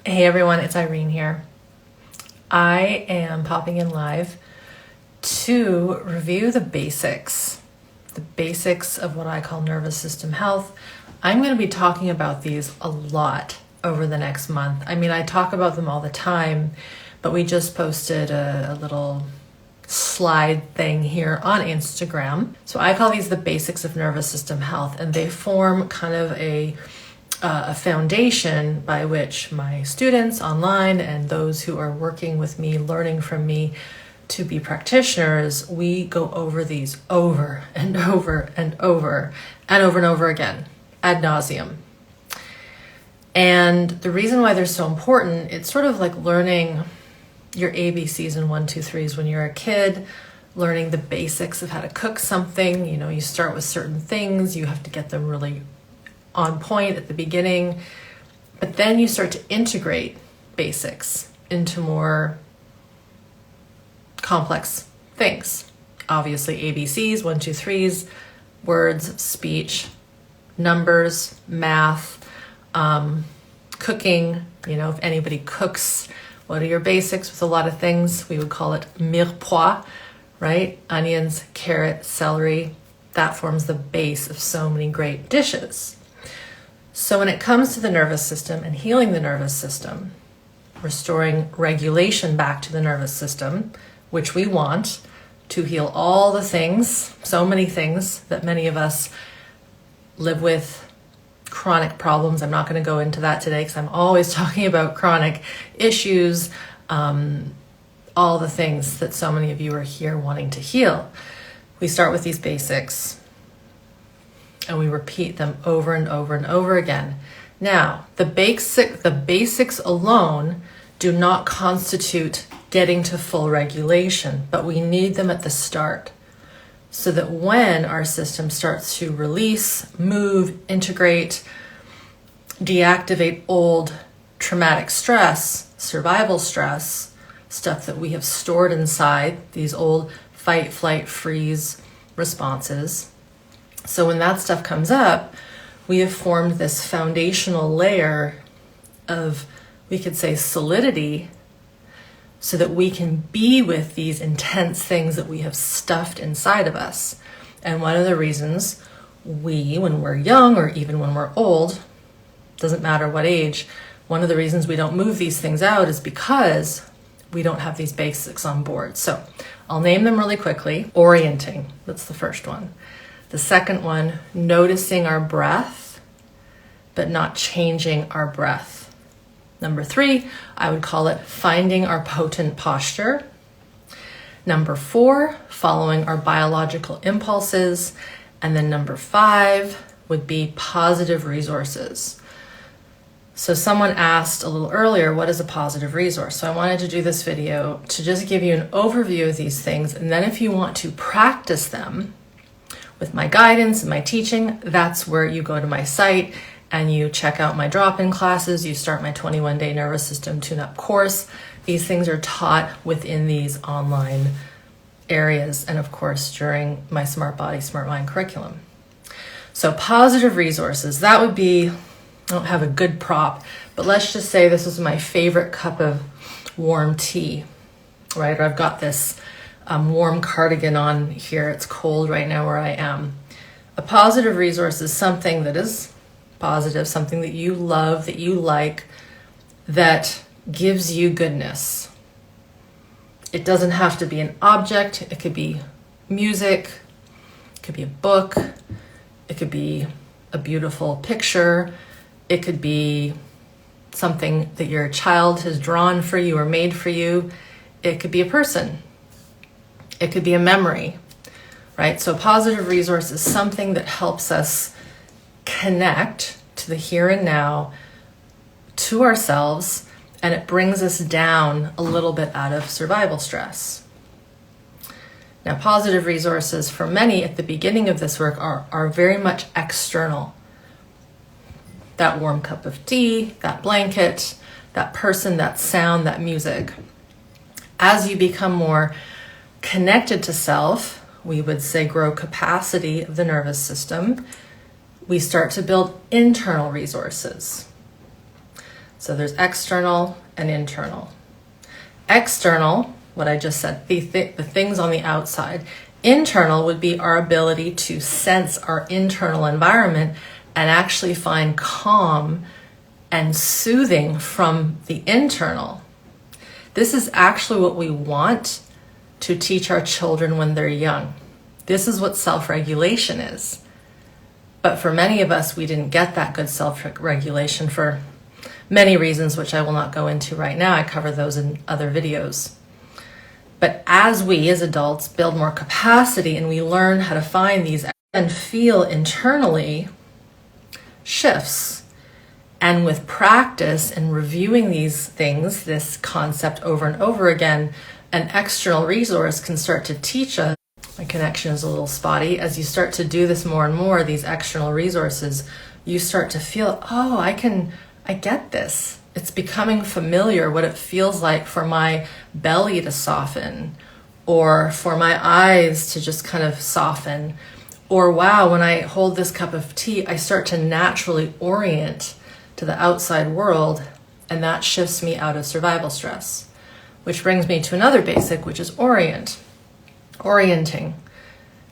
Hey everyone, it's Irene here. I am popping in live to review the basics of what I call nervous system health. I'm going to be talking about these a lot over the next month. I mean, I talk about them all the time, but we just posted a little slide thing here on Instagram. So I call these the basics of nervous system health, and they form kind of a foundation by which my students online and those who are working with me, learning from me to be practitioners, we go over these over and over and over and over and over again, ad nauseum. And the reason why they're so important, it's sort of like learning your ABCs and 1, 2, 3s when you're a kid, learning the basics of how to cook something. You know, you start with certain things, you have to get them really on point at the beginning, but then you start to integrate basics into more complex things. Obviously ABCs, 1, 2, 3s, words, speech, numbers, math, cooking. You know, if anybody cooks, what are your basics with a lot of things? We would call it mirepoix, right? Onions, carrot, celery. That forms the base of so many great dishes. So when it comes to the nervous system and healing the nervous system, restoring regulation back to the nervous system, which we want to heal all the things, so many things that many of us live with, chronic problems. I'm not going to go into that today because I'm always talking about chronic issues, all the things that so many of you are here wanting to heal. We start with these basics and we repeat them over and over and over again. Now, the basics alone do not constitute getting to full regulation, but we need them at the start so that when our system starts to release, move, integrate, deactivate old traumatic stress, survival stress, stuff that we have stored inside, these old fight, flight, freeze responses. So when that stuff comes up, we have formed this foundational layer of, we could say, solidity so that we can be with these intense things that we have stuffed inside of us. And one of the reasons we, when we're young or even when we're old, doesn't matter what age, one of the reasons we don't move these things out is because we don't have these basics on board. So I'll name them really quickly. Orienting, that's the first one. The second one, noticing our breath, but not changing our breath. Number 3, I would call it finding our potent posture. Number 4, following our biological impulses. And then number 5 would be positive resources. So someone asked a little earlier, what is a positive resource? So I wanted to do this video to just give you an overview of these things. And then if you want to practice them with my guidance and my teaching, that's where you go to my site and you check out my drop-in classes. You start my 21-day nervous system tune-up course. These things are taught within these online areas and of course during my Smart Body, Smart Mind curriculum. So positive resources, that would be, I don't have a good prop, but let's just say this is my favorite cup of warm tea, right? Or I've got this warm cardigan on here. It's cold right now where I am. A positive resource is something that is positive, something that you love, that you like, that gives you goodness. It doesn't have to be an object. It could be music. It could be a book. It could be a beautiful picture. It could be something that your child has drawn for you or made for you. It could be a person. It could be a memory, right? So a positive resource is something that helps us connect to the here and now, to ourselves, and it brings us down a little bit out of survival stress. Now, positive resources for many at the beginning of this work are very much external. That warm cup of tea, that blanket, that person, that sound, that music. As you become more connected to self, we would say grow capacity of the nervous system, we start to build internal resources. So there's external and internal. External, what I just said, the things on the outside. Internal would be our ability to sense our internal environment and actually find calm and soothing from the internal. This is actually what we want to teach our children when they're young. This is what self-regulation is. But for many of us, we didn't get that good self-regulation for many reasons, which I will not go into right now. I cover those in other videos. But as we, as adults, build more capacity and we learn how to find these and feel internally shifts. And with practice and reviewing these things, this concept over and over again, an external resource can start to teach us. My connection is a little spotty. As you start to do this more and more, these external resources, you start to feel, oh, I get this. It's becoming familiar what it feels like for my belly to soften, or for my eyes to just kind of soften, or wow, when I hold this cup of tea, I start to naturally orient to the outside world, and that shifts me out of survival stress. Which brings me to another basic, which is orienting.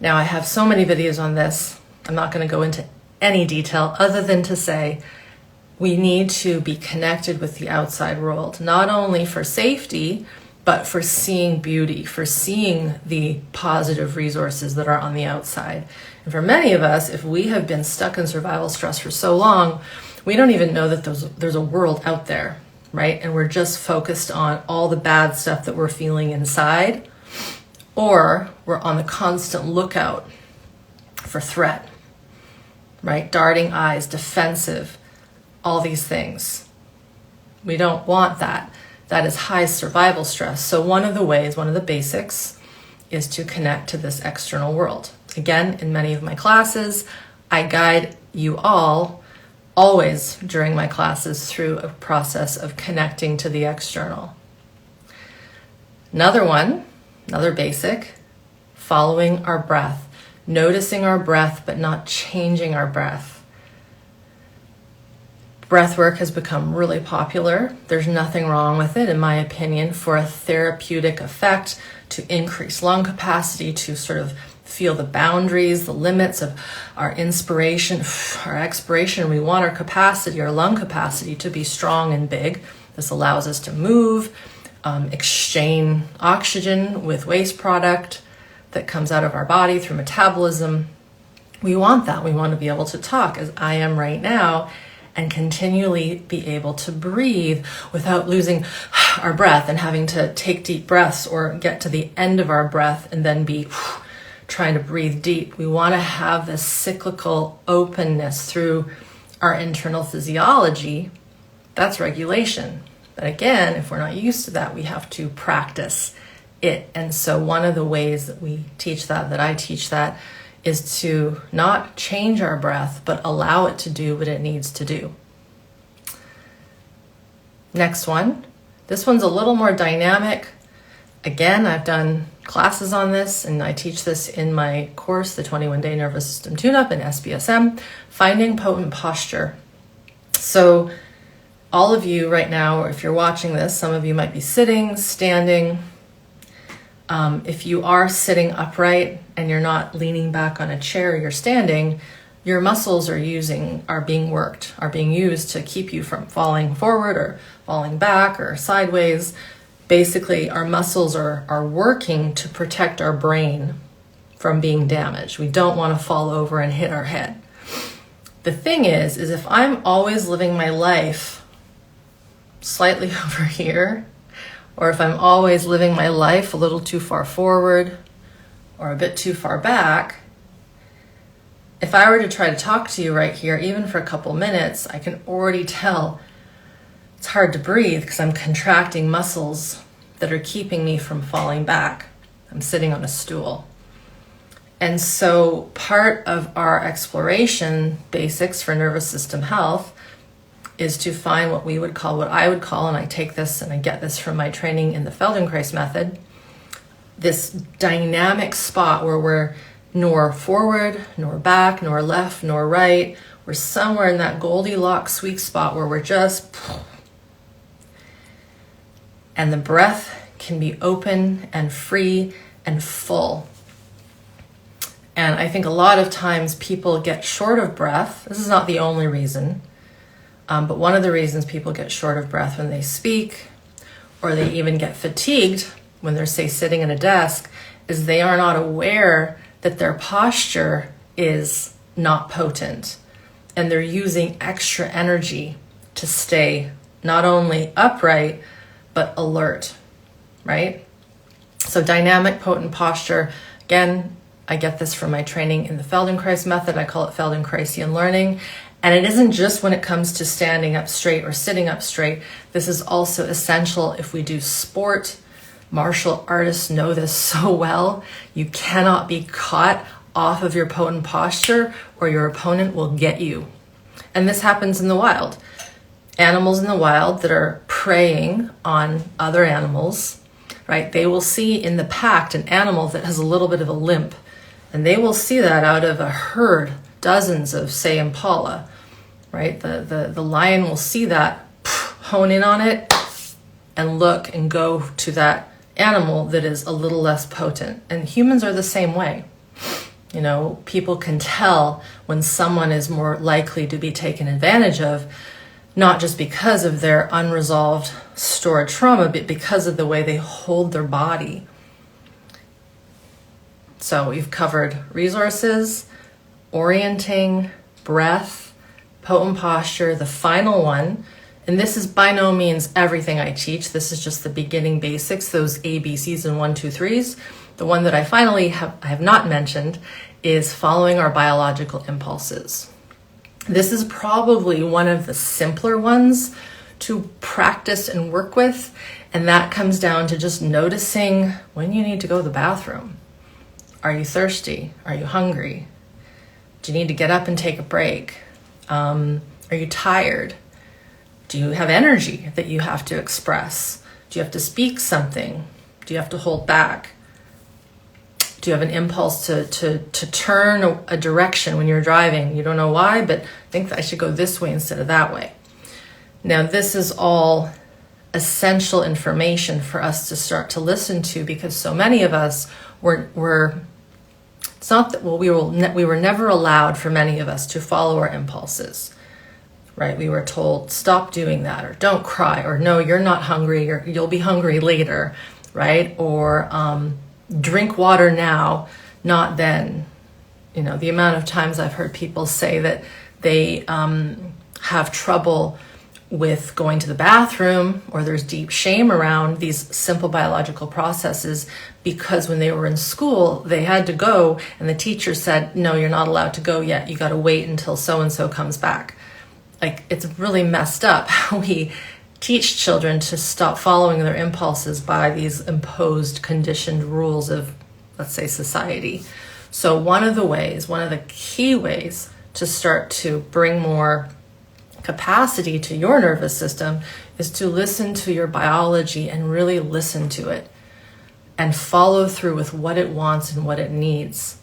Now, I have so many videos on this. I'm not going to go into any detail other than to say we need to be connected with the outside world, not only for safety, but for seeing beauty, for seeing the positive resources that are on the outside. And for many of us, if we have been stuck in survival stress for so long, we don't even know that there's a world out there, right? And we're just focused on all the bad stuff that we're feeling inside, or we're on the constant lookout for threat, right? Darting eyes, defensive, all these things. We don't want that. That is high survival stress. So one of the basics is to connect to this external world. Again, in many of my classes, I guide you all always during my classes through a process of connecting to the external. Another basic, following our breath, noticing our breath, but not changing our breath. Breath work has become really popular. There's nothing wrong with it, in my opinion, for a therapeutic effect, to increase lung capacity, to sort of feel the boundaries, the limits of our inspiration, our expiration. We want our capacity, our lung capacity, to be strong and big. This allows us to move, exchange oxygen with waste product that comes out of our body through metabolism. We want that. We want to be able to talk, as I am right now, and continually be able to breathe without losing our breath and having to take deep breaths or get to the end of our breath and then be trying to breathe deep. We want to have this cyclical openness through our internal physiology. That's regulation. But again, if we're not used to that, we have to practice it. And so one of the ways that we teach that I teach that, is to not change our breath, but allow it to do what it needs to do. Next one. This one's a little more dynamic. Again, I've done classes on this, and I teach this in my course, the 21-Day Nervous System Tune-Up in SPSM, Finding Potent Posture. So all of you right now, or if you're watching this, some of you might be sitting, standing. If you are sitting upright and you're not leaning back on a chair, you're standing, your muscles are being used to keep you from falling forward or falling back or sideways. Basically, our muscles are working to protect our brain from being damaged. We don't want to fall over and hit our head. The thing is if I'm always living my life slightly over here, or if I'm always living my life a little too far forward or a bit too far back, if I were to try to talk to you right here, even for a couple minutes, I can already tell it's hard to breathe because I'm contracting muscles that are keeping me from falling back. I'm sitting on a stool. And so part of our exploration basics for nervous system health is to find what I would call, and I take this and I get this from my training in the Feldenkrais method, this dynamic spot where we're nor forward, nor back, nor left, nor right. We're somewhere in that Goldilocks sweet spot where we're just and the breath can be open and free and full. And I think a lot of times people get short of breath. This is not the only reason, but one of the reasons people get short of breath when they speak, or they even get fatigued when they're, say, sitting at a desk, is they are not aware that their posture is not potent. And they're using extra energy to stay not only upright, but alert, right? So dynamic, potent posture, again, I get this from my training in the Feldenkrais method. I call it Feldenkraisian learning. And it isn't just when it comes to standing up straight or sitting up straight. This is also essential if we do sport. Martial artists know this so well. You cannot be caught off of your potent posture or your opponent will get you. And this happens in the wild. Animals in the wild that are preying on other animals, right? They will see in the pack an animal that has a little bit of a limp. And they will see that out of a herd, dozens of, say, impala, right? The lion will see that, hone in on it, and look and go to that animal that is a little less potent. And humans are the same way. You know, people can tell when someone is more likely to be taken advantage of, not just because of their unresolved stored trauma, but because of the way they hold their body. So we've covered resources, orienting, breath, potent posture, the final one. And this is by no means everything I teach. This is just the beginning basics, those ABCs and 1, 2, 3s. The one that I have not mentioned is following our biological impulses. This is probably one of the simpler ones to practice and work with. And that comes down to just noticing when you need to go to the bathroom. Are you thirsty? Are you hungry? Do you need to get up and take a break? Are you tired? Do you have energy that you have to express? Do you have to speak something? Do you have to hold back? Do you have an impulse to turn a direction when you're driving? You don't know why, but think that I should go this way instead of that way. Now, this is all essential information for us to start to listen to, because so many of us it's not that, well, we were never allowed, for many of us, to follow our impulses, right? We were told, stop doing that, or don't cry, or no, you're not hungry, or you'll be hungry later, right? Or drink water now, not then. You know, the amount of times I've heard people say that they have trouble with going to the bathroom, or there's deep shame around these simple biological processes because when they were in school, they had to go and the teacher said, no, you're not allowed to go yet. You got to wait until so-and-so comes back. Like, it's really messed up how we teach children to stop following their impulses by these imposed, conditioned rules of, let's say, society. So one of the key ways to start to bring more capacity to your nervous system is to listen to your biology and really listen to it and follow through with what it wants and what it needs.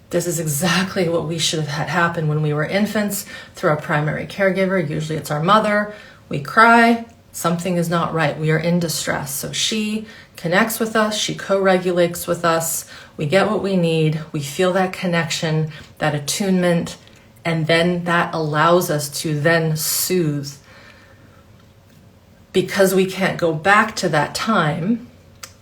This is exactly what we should have had happen when we were infants through our primary caregiver. Usually it's our mother. We cry. Something is not right. We are in distress. So she connects with us. She co-regulates with us. We get what we need. We feel that connection, that attunement, and then that allows us to then soothe. Because we can't go back to that time,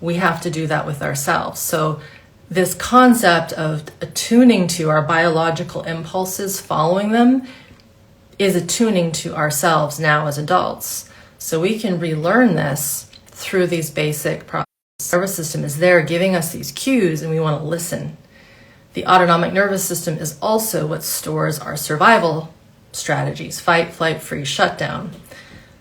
we have to do that with ourselves. So this concept of attuning to our biological impulses, following them, is attuning to ourselves now as adults. So we can relearn this through these basic processes. The nervous system is there giving us these cues, and we want to listen. The autonomic nervous system is also what stores our survival strategies: fight, flight, freeze, shutdown.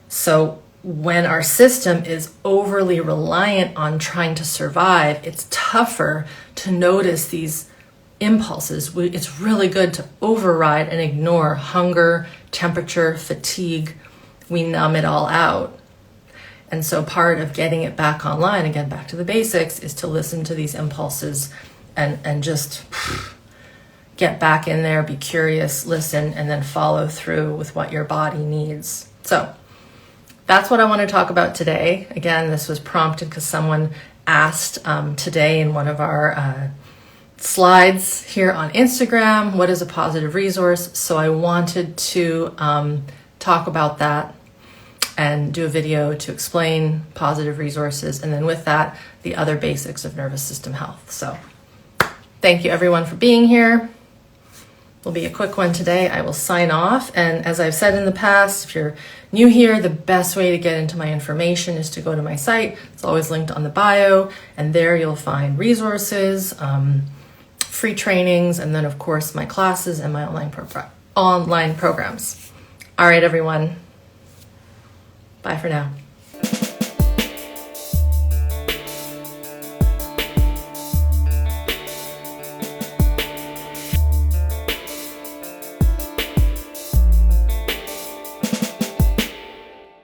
So when our system is overly reliant on trying to survive, it's tougher to notice these impulses. It's really good to override and ignore hunger, temperature, fatigue. We numb it all out. And so part of getting it back online, again, back to the basics, is to listen to these impulses and just get back in there, be curious, listen, and then follow through with what your body needs. So that's what I want to talk about today. Again, this was prompted because someone asked today in one of our slides here on Instagram, what is a positive resource? So I wanted to talk about that and do a video to explain positive resources, and then with that, the other basics of nervous system health. So thank you everyone for being here. Will be a quick one today. I will sign off, and as I've said in the past, if you're new here, the best way to get into my information is to go to my site. It's always linked on the bio, and there you'll find resources, free trainings, and then of course my classes and my online programs. All right, everyone. Bye for now.